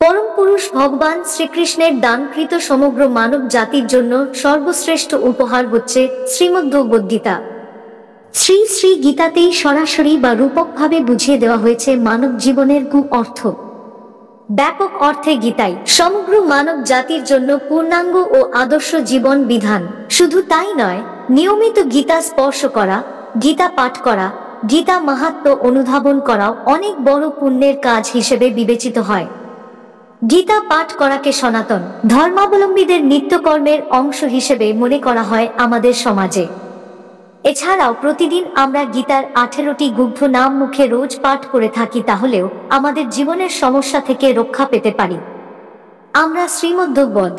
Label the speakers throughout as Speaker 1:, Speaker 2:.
Speaker 1: পরম পুরুষ ভগবান শ্রীকৃষ্ণের দানকৃত সমগ্র মানব জাতির জন্য সর্বশ্রেষ্ঠ উপহার হচ্ছে শ্রীমদ্ভগবদ্গীতা। শ্রী শ্রী গীতাতেই সরাসরি বা রূপকভাবে বুঝিয়ে দেওয়া হয়েছে মানব জীবনের গূঢ় অর্থ। ব্যাপক অর্থে গীতাই সমগ্র মানব জাতির জন্য পূর্ণাঙ্গ ও আদর্শ জীবন বিধান। শুধু তাই নয়, নিয়মিত গীতা স্পর্শ করা, গীতা পাঠ করা, গীতা মাহাত্ম্য অনুধাবন করাও অনেক বড় পুণ্যের কাজ হিসেবে বিবেচিত হয়। গীতা পাঠ করাকে সনাতন ধর্মাবলম্বীদের নিত্যকর্মের অংশ হিসেবে মনে করা হয় আমাদের সমাজে। এছাড়াও প্রতিদিন আমরা গীতার 18টি গুহ্য নাম মুখে রোজ পাঠ করে থাকি, তাহলেও আমাদের জীবনের সমস্যা থেকে রক্ষা পেতে পারি। আমরা শ্রীমদ্ভগবদ্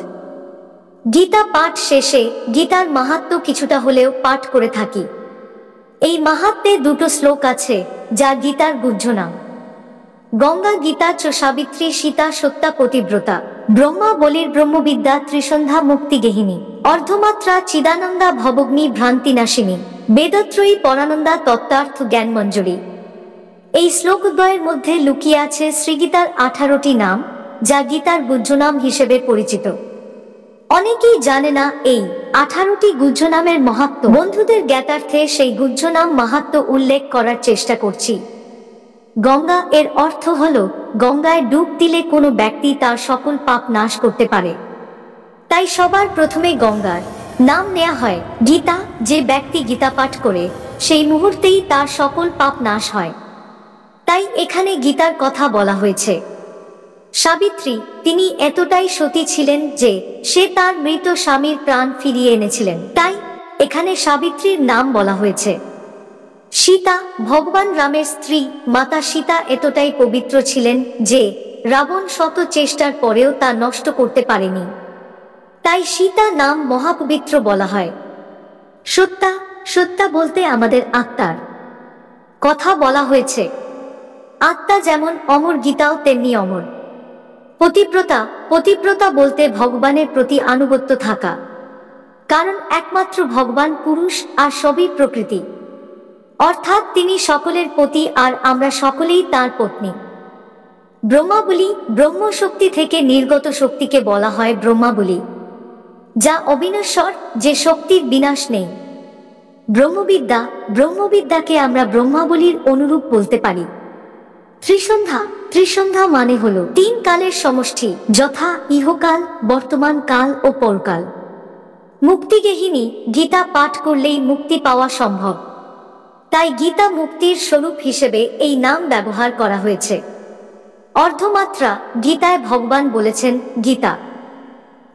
Speaker 1: গীতা পাঠ শেষে গীতার মাহাত্ম্য কিছুটা হলেও পাঠ করে থাকি। এই মাহাত্ম্যে দুটো শ্লোক আছে যা গীতার গুহ্য নাম। গঙ্গা গীতা চ সাবিত্রী সীতা সত্যা পতিব্রতা ব্রহ্মা বলির ব্রহ্মবিদ্যা ত্রিসন্ধ্যা মুক্তিগেহিনী অর্ধমাত্রা চিদানন্দা ভবগ্নি ভ্রান্তিনাশিনী বেদত্রয়ী পরানন্দা তত্ত্বার্থ জ্ঞানমঞ্জরি। এই শ্লোকদ্বয়ের মধ্যে লুকিয়ে আছে শ্রীগীতার 18টি নাম, যা গীতার গুহ্যনাম হিসেবে পরিচিত। অনেকেই জানে না এই 18টি গুহ্যনামের মাহাত্ম্য। বন্ধুদের জ্ঞাতার্থে সেই গুহ্যনাম মাহাত্ম্য উল্লেখ করার চেষ্টা করছি। গঙ্গা এর অর্থ হল গঙ্গায় ডুব দিলে কোনো ব্যক্তি তার সকল পাপ নাশ করতে পারে। তাই সবার প্রথমে গঙ্গার নাম নেওয়া হয়। গীতা, যে ব্যক্তি গীতা পাঠ করে সেই মুহূর্তেই তার সকল পাপ নাশ হয়, তাই এখানে গীতার কথা বলা হয়েছে। সাবিত্রী, তিনি এতটাই সতী ছিলেন যে সে তার মৃত স্বামীর প্রাণ ফিরিয়ে এনেছিলেন, তাই এখানে সাবিত্রীর নাম বলা হয়েছে। সীতা, ভগবান রামের স্ত্রী মাতা সীতা এতটাই পবিত্র ছিলেন যে রাবণ শত চেষ্টার পরেও তা নষ্ট করতে পারেনি, তাই সীতা নাম মহাপবিত্র বলা হয়। সত্যা, সত্যা বলতে আমাদের আত্মার কথা বলা হয়েছে। আত্মা যেমন অমর, গীতাও তেমনি অমর। পতিব্রতা, পতিব্রতা বলতে ভগবানের প্রতি আনুগত্য থাকা, কারণ একমাত্র ভগবান পুরুষ আর সবই প্রকৃতি, অর্থাৎ তিনি সকলের পতি আর আমরা সকলেই তার পত্নী। ব্রহ্মাবলী, ব্রহ্মশক্তি থেকে নির্গত শক্তিকে বলা হয় ব্রহ্মাবলী, যা অবিনশ্বর, যে শক্তির বিনাশ নেই। ব্রহ্মবিদ্যা, ব্রহ্মবিদ্যাকে আমরা ব্রহ্মাবলীর অনুরূপ বলতে পারি। ত্রিসন্ধ্যা, ত্রিসন্ধ্যা মানে হলো 3 কালের সমষ্টি, যথা ইহকাল, বর্তমান কাল ও পরকাল। মুক্তিগেহিনী, গীতা পাঠ করলেই মুক্তি পাওয়া সম্ভব, তাই গীতা মুক্তির স্বরূপ হিসেবে এই নাম ব্যবহার করা হয়েছে। অর্ধমাত্রা, গীতায় ভগবান বলেছেন গীতা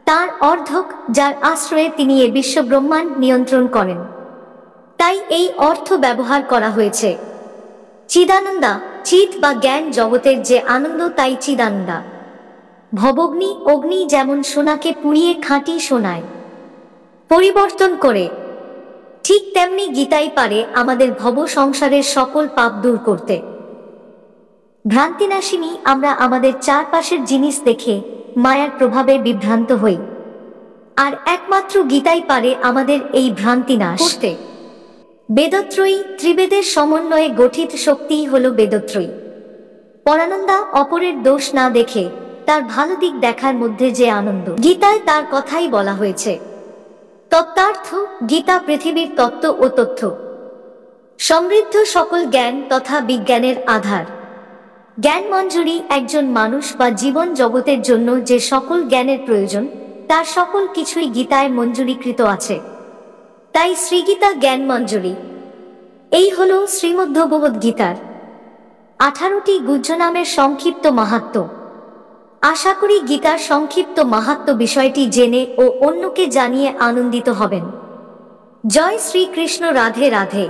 Speaker 1: তার অর্ধক, যার আশ্রয়ে তিনি এ বিশ্বব্রহ্মাণ্ড নিয়ন্ত্রণ করেন, তাই এই অর্থ ব্যবহার করা হয়েছে। চিদানন্দা, চিৎ বা জ্ঞান জগতের যে আনন্দ, তাই চিদানন্দা। ভবগ্নি, অগ্নি যেমন সোনাকে পুড়িয়ে খাঁটি সোনায় পরিবর্তন করে, ঠিক তেমনি গীতাই পারে আমাদের ভব সংসারের সকল পাপ দূর করতে। ভ্রান্তিনাশিনী, আমরা আমাদের চারপাশের জিনিস দেখে মায়ার প্রভাবে বিভ্রান্ত হই, আর একমাত্র গীতাই পারে আমাদের এই ভ্রান্তি নাশ করতে। বেদত্রয়ী, ত্রিবেদের সমন্বয়ে গঠিত শক্তিই হল বেদত্রয়ী। পরানন্দা, অপরের দোষ না দেখে তার ভালো দিক দেখার মধ্যে যে আনন্দ, গীতায় তার কথাই বলা হয়েছে। তত্ত্বার্থ, গীতা পৃথিবীর তত্ত্ব ও তথ্য সমৃদ্ধ সকল জ্ঞান তথা বিজ্ঞানের আধার। জ্ঞানমঞ্জরি, একজন মানুষ বা জীবন জগতের জন্য যে সকল জ্ঞানের প্রয়োজন তার সকল কিছুই গীতায় মঞ্জুরিকৃত আছে, তাই শ্রীগীতা জ্ঞানমঞ্জরি। এই হল শ্রীমদ্ভগবদ্গীতার 18টি গুহ্যনামের সংক্ষিপ্ত মাহাত্ম্য। আশা করি গীতার সংক্ষিপ্ত মাহাত্ম্য বিষয়টি জেনে ও অন্যকে জানিয়ে আনন্দিত হবেন। জয় শ্রীকৃষ্ণ, রাধে রাধে।